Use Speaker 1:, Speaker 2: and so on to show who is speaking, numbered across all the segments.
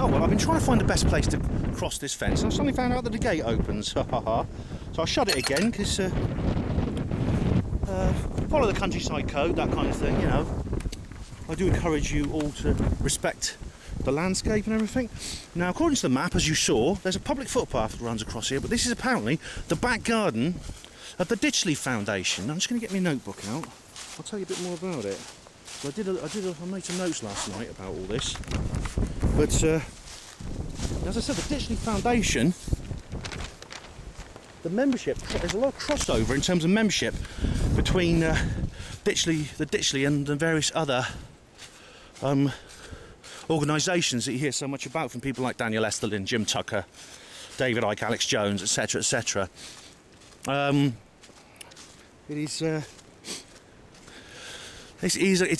Speaker 1: Oh well, I've been trying to find the best place to cross this fence, and I suddenly found out that the gate opens. So I shut it again, because follow the countryside code, that kind of thing, you know. I do encourage you all to respect the landscape and everything. Now, according to the map, as you saw, there's a public footpath that runs across here, but this is apparently the back garden of the Ditchley Foundation. I'm just going to get my notebook out. I'll tell you a bit more about it. So I made some notes last night about all this. But as I said, the Ditchley Foundation, the membership, there's a lot of crossover in terms of membership between the Ditchley and the various other organisations that you hear so much about from people like Daniel Esterlin, Jim Tucker, David Icke, Alex Jones, etc., etc. It is a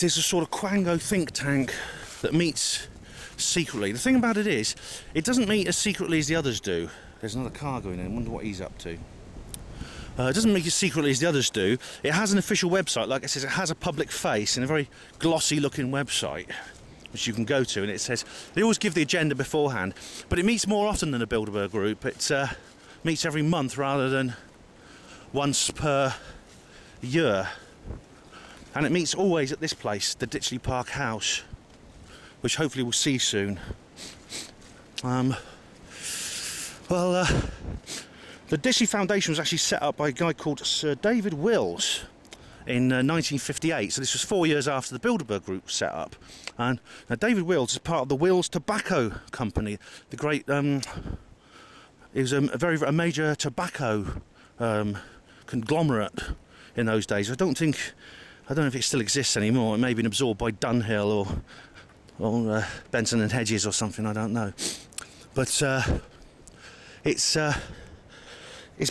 Speaker 1: sort of Quango think tank that meets secretly. The thing about it is, it doesn't meet as secretly as the others do. There's another car going in. I wonder what he's up to. It doesn't meet as secretly as the others do. It has an official website. Like I said, it has a public face and a very glossy looking website which you can go to, and it says they always give the agenda beforehand, but it meets more often than the Bilderberg group. It meets every month rather than once per year, and it meets always at this place, the Ditchley Park House, which hopefully we'll see soon. The Ditchley Foundation was actually set up by a guy called Sir David Wills in 1958, so this was 4 years after the Bilderberg group was set up. And now David Wills is part of the Wills Tobacco Company, the great it was a major tobacco conglomerate in those days. I don't know if it still exists anymore. It may have been absorbed by Dunhill or Benson and Hedges or something, I don't know. But it's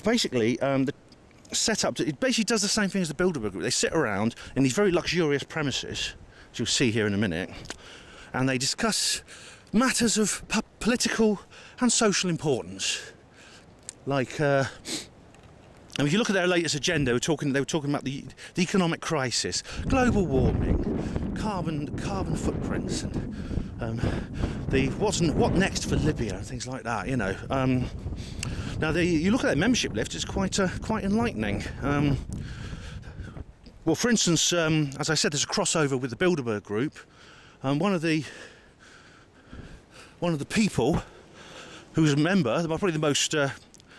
Speaker 1: basically the set up. It basically does the same thing as the Bilderberg group. They sit around in these very luxurious premises, as you'll see here in a minute, and they discuss matters of political and social importance. Like, and if you look at their latest agenda, they were talking about the economic crisis, global warming, carbon footprints, and what next for Libya and things like that. You know. Now, you look at their membership list; it's quite enlightening. Well, for instance, as I said, there's a crossover with the Bilderberg group. One of the people who's a member, probably the most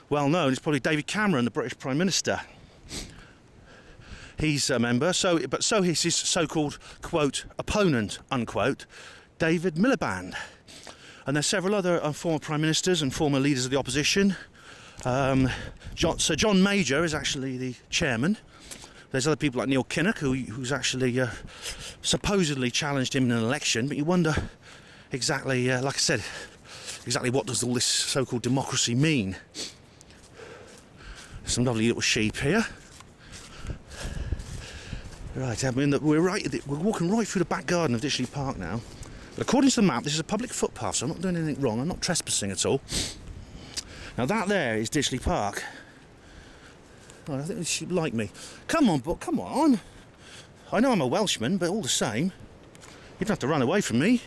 Speaker 1: well known, is probably David Cameron, the British Prime Minister. He's a member. So is his so-called quote opponent unquote, David Miliband, and there's several other former prime ministers and former leaders of the opposition. Sir John Major is actually the chairman. There's other people like Neil Kinnock, who's actually supposedly challenged him in an election, but you wonder exactly, like I said, exactly what does all this so-called democracy mean? Some lovely little sheep here. Right, I mean, we're walking right through the back garden of Ditchley Park now. But according to the map, this is a public footpath, so I'm not doing anything wrong. I'm not trespassing at all. Now that there is Ditchley Park. Oh, I think this sheep like me. Come on, but come on. I know I'm a Welshman, but all the same, you don't have to run away from me.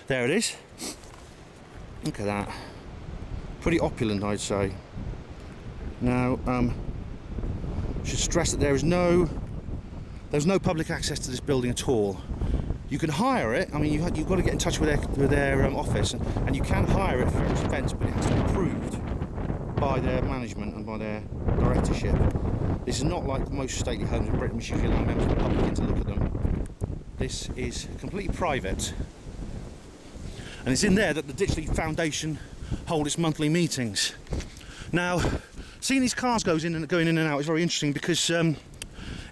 Speaker 1: There it is. Look at that. Pretty opulent, I'd say. Now, I should stress that there's no public access to this building at all. You can hire it. I mean, you've got to get in touch with their office, and you can hire it for events, but it has to be approved by their management and by their directorship. This is not like most stately homes in Britain, which usually allow members of the public in to look at them. This is completely private, and it's in there that the Ditchley Foundation hold its monthly meetings. Now, seeing these cars going in and out is very interesting because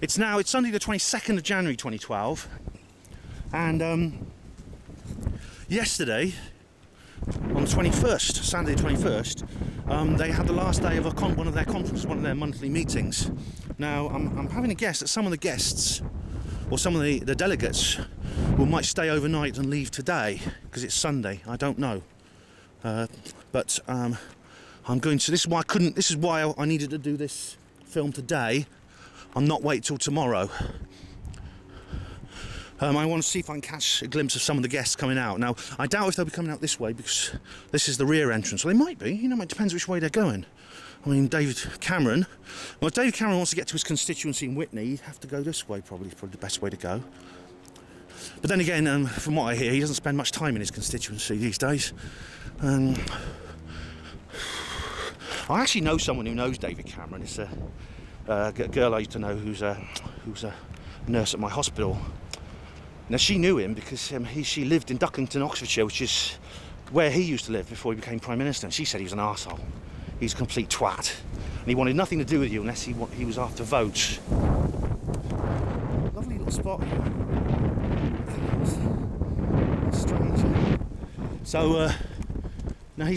Speaker 1: it's Sunday the 22nd of January 2012, and yesterday on the 21st, Saturday the 21st, they had the last day of one of their conferences, one of their monthly meetings. Now, I'm having a guess that some of the guests, or some of the delegates, might stay overnight and leave today, because it's Sunday. I don't know. But I'm going to, this is why I needed to do this film today and not wait till tomorrow. I want to see if I can catch a glimpse of some of the guests coming out. Now, I doubt if they'll be coming out this way because this is the rear entrance. Well, they might be. You know, it depends which way they're going. I mean, David Cameron. Well, if David Cameron wants to get to his constituency in Witney, he'd have to go this way, probably the best way to go. But then again, from what I hear, he doesn't spend much time in his constituency these days. I actually know someone who knows David Cameron. It's a girl I used to know who's a nurse at my hospital. Now, she knew him because she lived in Ducklington, Oxfordshire, which is where he used to live before he became Prime Minister. And she said he was an arsehole. He's a complete twat. And he wanted nothing to do with you unless he was after votes. Lovely little spot here. That's strange. So, now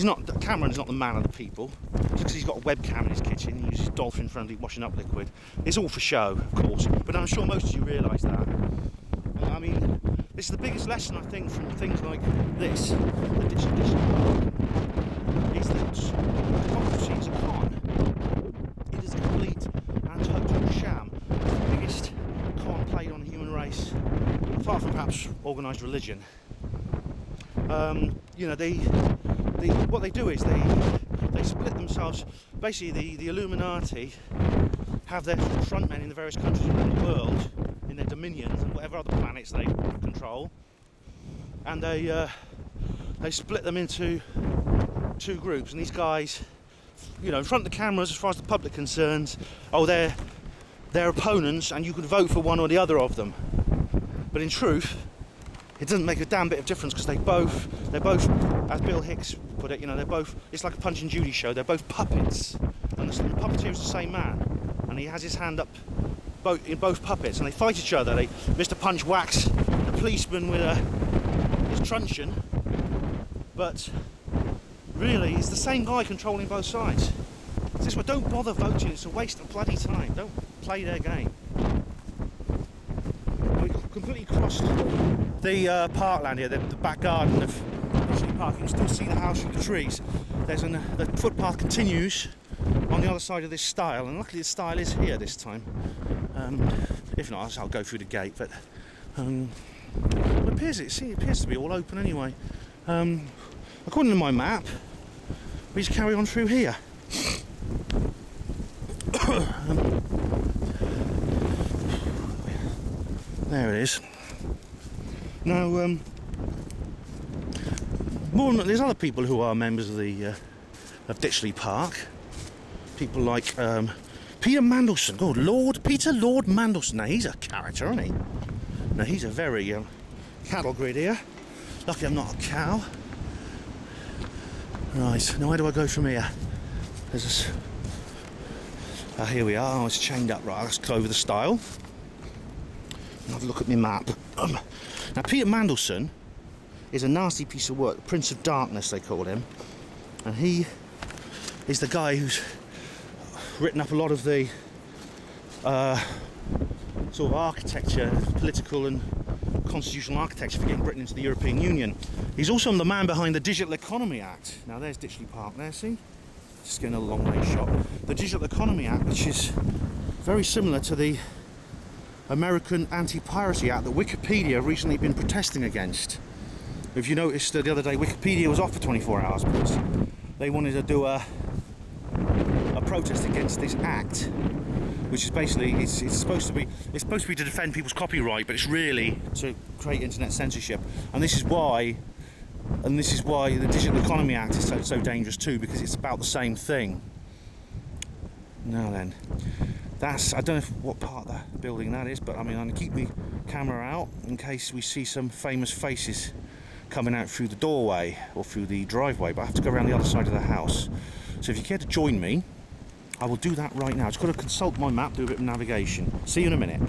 Speaker 1: Cameron's not the man of the people. Just because he's got a webcam in his kitchen, he uses dolphin-friendly washing up liquid. It's all for show, of course, but I'm sure most of you realise that. I mean, this is the biggest lesson, I think, from things like this, the Ditchley is that democracy is a con. It is a complete and total sham. It's the biggest con played on the human race, apart from perhaps organised religion. You know, what they do is they split themselves. Basically, the Illuminati have their frontmen in the various countries around the world, in their dominions and whatever other planets they control, and they split them into two groups. And these guys, you know, in front of the cameras, as far as the public concerns, they're opponents, and you could vote for one or the other of them. But in truth, it doesn't make a damn bit of difference because they're both, as Bill Hicks put it, you know, it's like a Punch and Judy show. They're both puppets, and the puppeteer is the same man, and he has his hand up in both puppets, and they fight each other. Mr. Punch whacks the policeman with his truncheon, but really it's the same guy controlling both sides. So this way, don't bother voting, it's a waste of bloody time. Don't play their game. We completely crossed the parkland here, the back garden of Ditchley Park. You can still see the house through the trees. The footpath continues on the other side of this stile, and luckily the stile is here this time. If not, I'll go through the gate, but it appears to be all open anyway. According to my map, we just carry on through here. There it is. Now, there's other people who are members of of Ditchley Park. People like Peter Mandelson. Peter Lord Mandelson. Now, he's a character, isn't he? Now, he's a very cattle grid here. Lucky I'm not a cow. Right, now where do I go from here? Here we are. Oh, it's chained up. Right, let's go over the stile. Have a look at my map. Now, Peter Mandelson is a nasty piece of work. Prince of Darkness, they call him. And he is the guy who's written up a lot of the sort of architecture, political and constitutional architecture for getting Britain into the European Union. He's also the man behind the Digital Economy Act. Now, there's Ditchley Park there, see? Just getting a long range shot. The Digital Economy Act, which is very similar to the American Anti-Piracy Act that Wikipedia have recently been protesting against. If you noticed the other day, Wikipedia was off for 24 hours because they wanted to do a protest against this act, which is basically it's supposed to be to defend people's copyright, but it's really to create internet censorship. And this is why the Digital Economy Act is so dangerous too, because it's about the same thing. Now then, I don't know what part of the building that is, but I mean, I'm going to keep my camera out in case we see some famous faces coming out through the doorway or through the driveway, but I have to go around the other side of the house. So if you care to join me, I will do that right now. I've just got to consult my map, do a bit of navigation. See you in a minute.